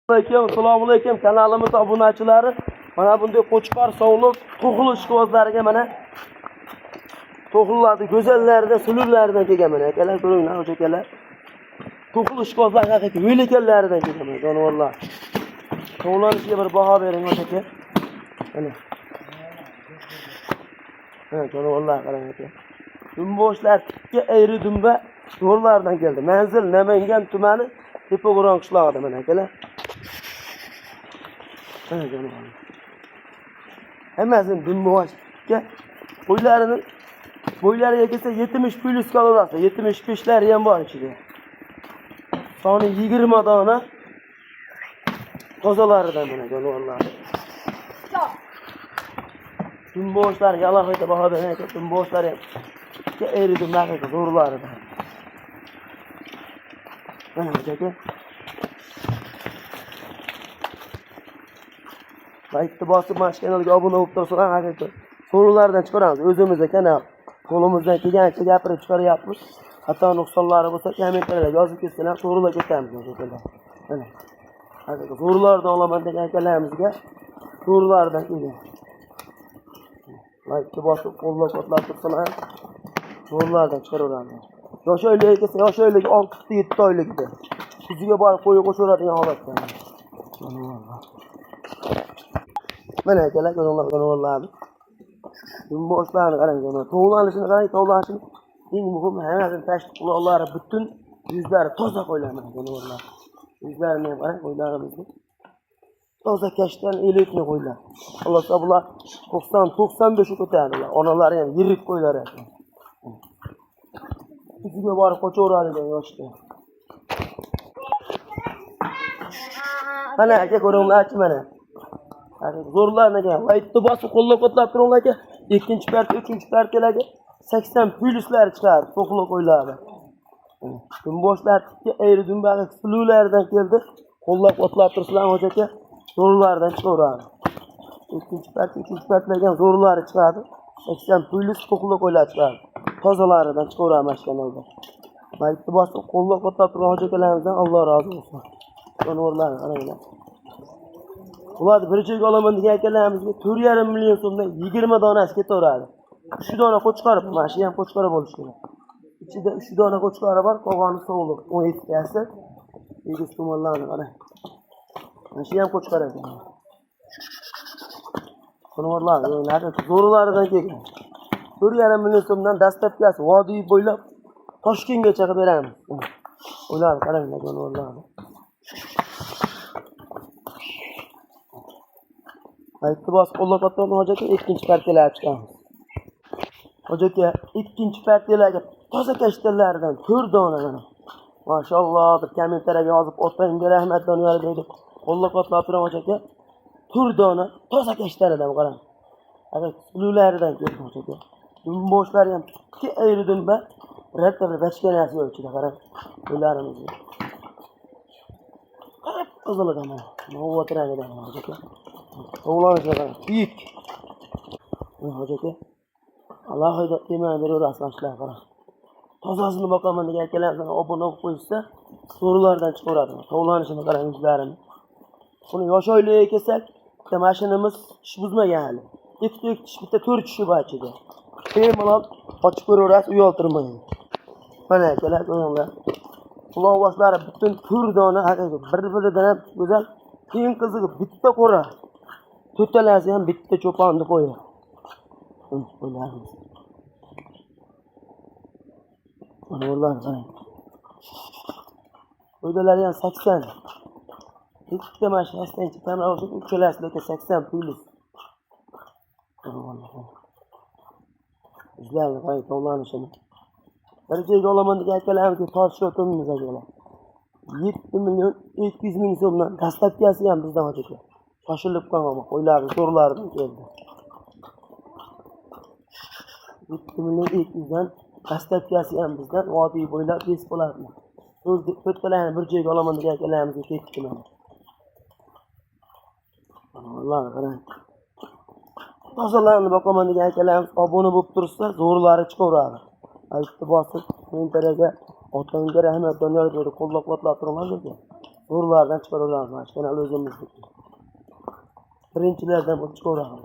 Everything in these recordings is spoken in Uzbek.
Assalomu alaykum kanalimiz obunachilari. Mana bunday qo'chqor sovliq to'xul ishqibozlariga mana to'xullarni go'zallaridan, suluvlaridan kelgan mana akalar, ko'ringlar o'sha akalar. To'xul ishqibozlar haqiqiy yo'lakallaridan kelgan mana jonivorlar. Tovlanishiga bir baho bering o'sha aka. Mana. Ha, jonivorlar qarang aka. Dumboshlar tikka ayri dumba zo'rlardan keldi. Manzil Namangan tumani Tepago'ron qishlog'ida mana akalar. Hammasini dumboshga bo'ylariga kelsa 70 plus kalorasi, 75lari ham bor ichida. Soni 20 dona tozalaridan mana jonivorlar. Dumboshlar alohida baho bergan, dumboshlar ham eridim naqiqa zo'rlaridan. Mana aka. Laytni bosib mana kanalga obuna bo'lib tursangiz, haqiqatan so'rovlardan chiqaramiz. O'zimizda kanal qo'limizdan kelgancha gapirib chiqaryapmiz. Hatto nuqsonlari bo'lsa kommentariylarga yozib ketsalar, so'rovlar ketamiz o'shalar. Mana. Haqiqatan so'rovlardan olaman degan akalarimizga so'rovlardan kelgan. Laytni bosib qo'llab-qo'llab tursalar, so'rovlardan chiqaraveramiz. Yosh oylik kelsa, yosh oylik 6-7 oylikda. Kuziga borib qo'yib qo'shiradigan holatda. Mana akalar, jonivorlarni. Dumboshlarni qarang, tovlanishini qarang, tovlanishini eng muhim hammasini tashqi quloqlari butun, yuzlari toza qo'ylar mana jonivorlar. Yuzlarini ham qarang, qo'ylarimizni. Toza kashtan elitni qo'ylar. Alloh taolo 90-95 ko'tardilar. Onalari ham yirik qo'ylar ekan. Kuziga borib qo'chaveradigan yoshda. Mana aka ko'ringlar-chi mana. Zo'rlarni ekan, laytni bosib qo'llab-qo'llab turinglar aka. Ikkinchi parti, uchinchi partiyalarga 80 plyuslar chiqadi, to'qliq qo'ylarni. Dumboshlar tikka ayri dumbali suluvlaridan keldi. Qo'llab-qo'llab tursizlar o'sha aka, zo'rlardan chiqaveradi. Ikkinchi parti, uchinchi partiyalarga zo'rlari chiqadi. 80 plyus to'qliq qo'ylar chiqadi. Tozalaridan chiqaveradi mashkanalda. Laytni bosib qo'llab-qo'llab turgan o'sha akalarimizdan Alloh rozi bo'lsin. Jonivorlarni qaranglar. Ularni bir joyga olaman degan akalarimizga 4,5 million so'mdan 20 donasi ketaveradi. 3 dona qo'chqori, mana shu ham qo'chqori bo'lishi kerak. Ichida 3 dona qo'chqori bor, qolgani sog'liq 17 tasi. Egiz tomonlarni qarang. Mana shu ham qo'chqori ekan. Jonivorlar, zo'rlaridan kelgan. 4,5 million so'mdan dastlabkasi vodiy bo'ylab Toshkentgacha qilib beramiz. Ular qaranglar jonivorlarni. Laytni bosib qo'llab-qo'llab hojatga ikkinchi partiyalarga chiqamiz. Hojatga ikkinchi partiyalarga toza kashtanlardan 4 dona mana. Mashalloh, bir kommentariyaga yozib o'tangga rahmat Doniyor deydi. Qo'llab-qo'llab turgan hojatga 4 dona toza kashtanidan qarang. Haqi suluvlaridan keldi hojatga. Dumboshlari ham ikki ayri dumba, biror bachkanasi yo'q ichida qarang. Qo'ylarimizni. Qarab qizilidan mana. Novotragidan hojatga. Tovlanishga qarang, buyuk. Hojatga alohida temani beraverasizlar qarang. Tozasini boqaman degan akalardan obuna bo'lib qo'ysa, so'rovlardan chiqaradi. Tovlanishini qarang yuzlarini. Buni yosh oyligiga kelsak, bitta mashinamiz ish buzmagan hali. Ikkita tish, bitta 4 tishi bor ichida. Bemalol ochib ko'raverasiz, uyaltirmaydi. Mana akalar, ko'ringlar. Quloq boshlari butun 4 dona haqiqiy bir-biridan ham go'zal. Eng qizig'i bitta qo'ra. To'talasi ham bitta cho'ponni qo'yadi. Qo'ylarimiz. Qo'ylar qarang. Qo'ydalari ham 80. Bitta mashinasidan chiqqanlar o'sha uchalasiga 80 plyus. Bizlarni qarang tovlanishini. Bir joyga olaman degan akalarimizni tortishyapmiz akalar. 7 million 200 ming so'mdan dastlabkasi ham bizdan hojatga. Shoshilib qolgan qo'ylarni zo'rlaridan keldi. 7 million 200 dan dastlabkasi ham bizdan vodiy bo'ylab bes bo'ladi. To'rttalarni bir joyga olaman degan akalarimizga ketdi mana. Alloh qarang. Tozalarni boqaman degan akalarimiz obuna bo'lib tursa, zo'rlari chiqaveradi. Laytni bosib, kommentariyaga otangga rahmat Doniyor dedi, qo'llab-quvvatlab turinglar. zo'rlardan chiqaramiz. Mana o'zimiz. Birinchilardan bu chiqaramiz.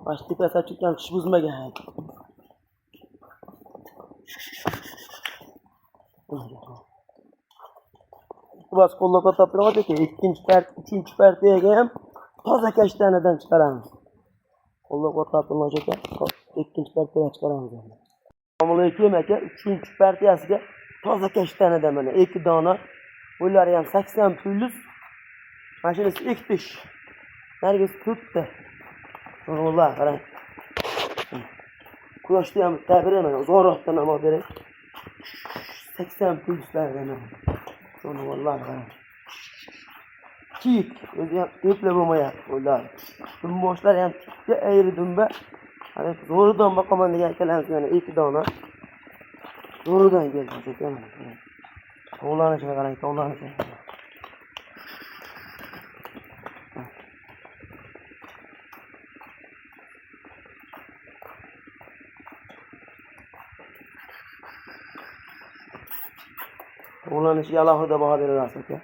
Başta pesa çıkan kış buzmagan. Bas qo'llab toptiradi ki ikkinchi part, uchinchi partiyaga ham toza kashtanidan chiqaramiz. Qo'llab toptirmoq ekan, ikkinchi partiyaga chiqaramiz. Assalomu alaykum aka, uchinchi partiyasiga toza kashtanidan mana 2 dona. Bular ham 80 pullik. Mashinasi 2 tish. Nargis tutdi. Vallahi qarang. Quyoshni ham tabiraman, uzoqroqdan ham berib. 80 pulslardan. Shuni vallahi qarang. Kik, o'zi ham eplab bo'lmayapti ular. Dumboshlar ham ayri dumba. Hali zo'ridan boqaman degan akalarimiz yana 2 dona. Zo'ridan keldi ekan. Tovlanishiga qarang, tovlanishiga. Tovlanishiga alohida baho beriladi aka.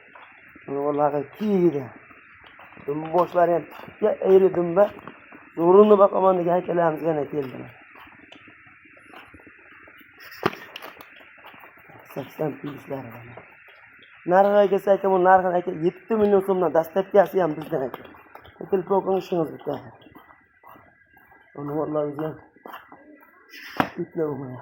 Vallahi kiydi. Dumboshlar ham ayri dumba. Zo'rini boqaman degan akalarimiz yana keldi. 80 pulslar. Narxiga kelsak, bu narxini aka 7 million so'mdan dastlabkasi ham bizdan aka. Telefon ishimiz bitta. Uni vallahi o'zi ham